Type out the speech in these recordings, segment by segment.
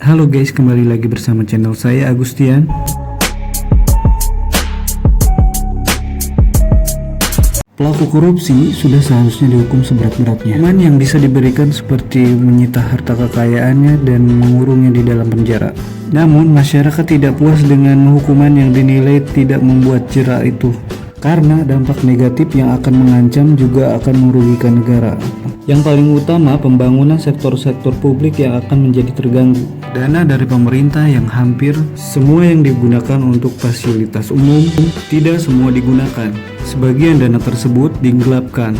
Halo guys, kembali lagi bersama channel saya Agustian. Pelaku korupsi sudah seharusnya dihukum seberat-beratnya. Hukuman yang bisa diberikan seperti menyita harta kekayaannya dan mengurungnya di dalam penjara. Namun masyarakat tidak puas dengan hukuman yang dinilai tidak membuat jera itu, karena dampak negatif yang akan mengancam juga akan merugikan negara. Yang paling utama, pembangunan sektor-sektor publik yang akan menjadi terganggu. Dana dari pemerintah yang hampir semua yang digunakan untuk fasilitas umum, tidak semua digunakan. Sebagian dana tersebut digelapkan.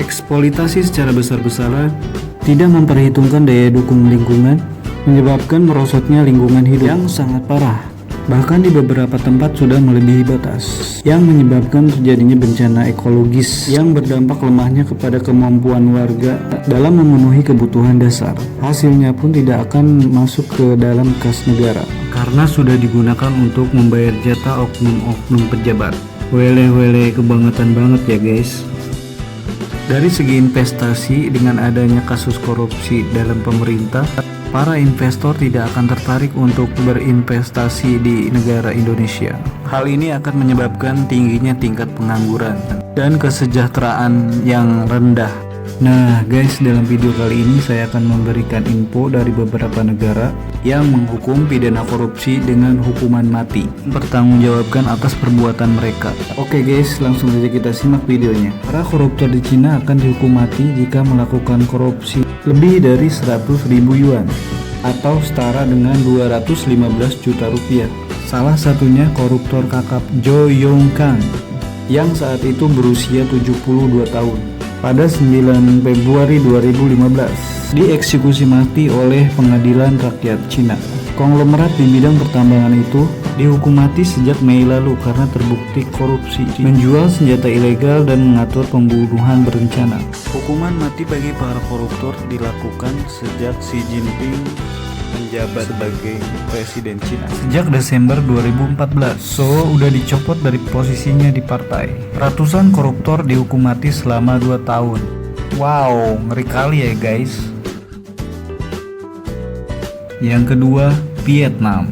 Eksploitasi secara besar-besaran, tidak memperhitungkan daya dukung lingkungan, menyebabkan merosotnya lingkungan hidup yang sangat parah. Bahkan di beberapa tempat sudah melebihi batas, yang menyebabkan terjadinya bencana ekologis yang berdampak lemahnya kepada kemampuan warga dalam memenuhi kebutuhan dasar. Hasilnya pun tidak akan masuk ke dalam kas negara, karena sudah digunakan untuk membayar jatah oknum-oknum pejabat. Wele kebangetan banget ya guys. Dari segi investasi, dengan adanya kasus korupsi dalam pemerintah, para investor tidak akan tertarik untuk berinvestasi di negara Indonesia. Hal ini akan menyebabkan tingginya tingkat pengangguran dan kesejahteraan yang rendah. Nah guys, dalam video kali ini saya akan memberikan info dari beberapa negara yang menghukum pidana korupsi dengan hukuman mati, mempertanggungjawabkan atas perbuatan mereka. Oke guys, langsung saja kita simak videonya. Para koruptor di Cina akan dihukum mati jika melakukan korupsi lebih dari 100.000 yuan atau setara dengan 215 juta rupiah. Salah satunya koruptor kakap Zhou Yongkang yang saat itu berusia 72 tahun. Pada 9 Februari 2015 dieksekusi mati oleh Pengadilan Rakyat Cina. Konglomerat di bidang pertambangan itu dihukum mati sejak Mei lalu karena terbukti korupsi, menjual senjata ilegal dan mengatur pembunuhan berencana. Hukuman mati bagi para koruptor dilakukan sejak Xi Jinping menjabat sebagai presiden Cina sejak Desember 2014. So udah dicopot dari posisinya di partai. Ratusan koruptor dihukum mati selama 2 tahun. Wow, ngeri kali ya guys. Yang kedua, Vietnam.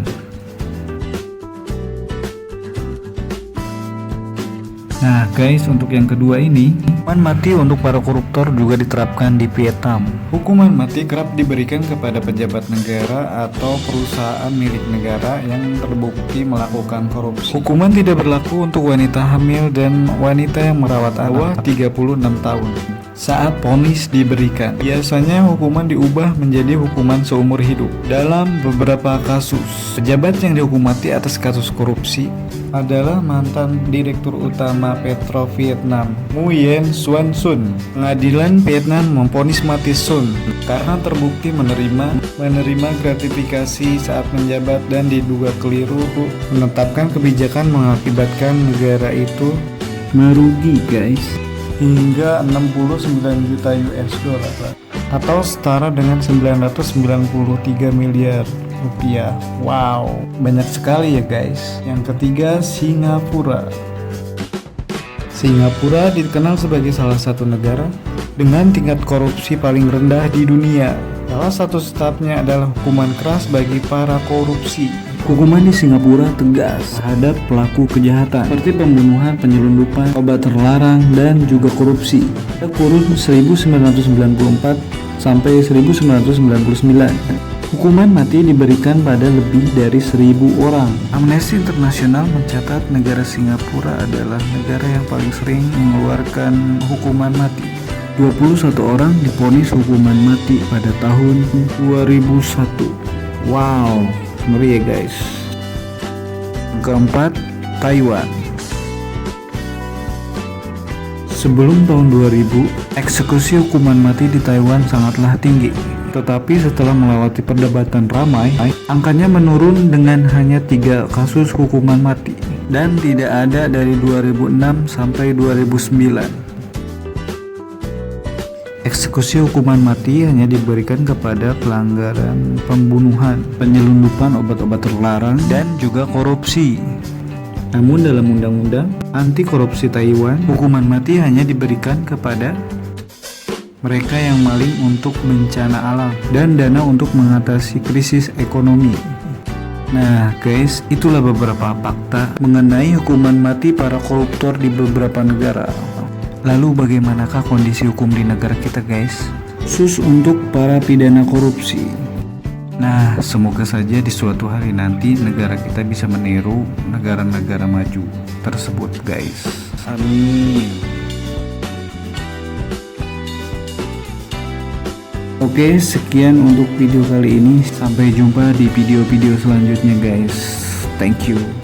Nah guys, untuk yang kedua ini, hukuman mati untuk para koruptor juga diterapkan di Vietnam. Hukuman mati kerap diberikan kepada pejabat negara atau perusahaan milik negara yang terbukti melakukan korupsi. Hukuman tidak berlaku untuk wanita hamil dan wanita yang merawat anak 36 tahun saat vonis diberikan. Biasanya hukuman diubah menjadi hukuman seumur hidup. Dalam beberapa kasus, pejabat yang dihukum mati atas kasus korupsi adalah mantan Direktur Utama Petro Vietnam, Nguyen Xuan Sun. Pengadilan Vietnam memvonis mati Sun karena terbukti menerima gratifikasi saat menjabat dan diduga keliru menetapkan kebijakan mengakibatkan negara itu merugi guys, hingga 69 juta US dollar atau setara dengan 993 miliar rupiah. Wow, banyak sekali ya guys. Yang ketiga, Singapura. Singapura dikenal sebagai salah satu negara dengan tingkat korupsi paling rendah di dunia. Salah satu sebabnya adalah hukuman keras bagi para korupsi. Hukuman di Singapura tegas terhadap pelaku kejahatan seperti pembunuhan, penyelundupan, obat terlarang, dan juga korupsi. Kurun 1994 sampai 1999. Hukuman mati diberikan pada lebih dari 1.000 orang. Amnesty International mencatat negara Singapura adalah negara yang paling sering mengeluarkan hukuman mati. 21 orang divonis hukuman mati pada tahun 2001. Wow, ngeri ya guys. Keempat, Taiwan. Sebelum tahun 2000, eksekusi hukuman mati di Taiwan sangatlah tinggi. Tetapi setelah melewati perdebatan ramai, angkanya menurun dengan hanya 3 kasus hukuman mati dan tidak ada dari 2006 sampai 2009. Eksekusi hukuman mati hanya diberikan kepada pelanggaran pembunuhan, penyelundupan obat-obat terlarang, dan juga korupsi. Namun dalam undang-undang anti korupsi Taiwan, hukuman mati hanya diberikan kepada mereka yang maling untuk bencana alam, dan dana untuk mengatasi krisis ekonomi. Nah guys, itulah beberapa fakta mengenai hukuman mati para koruptor di beberapa negara. Lalu bagaimanakah kondisi hukum di negara kita guys? Khusus untuk para pidana korupsi. Nah, semoga saja di suatu hari nanti negara kita bisa meniru negara-negara maju tersebut guys. Amin. Oke, sekian untuk video kali ini. Sampai jumpa di video-video selanjutnya guys. Thank you.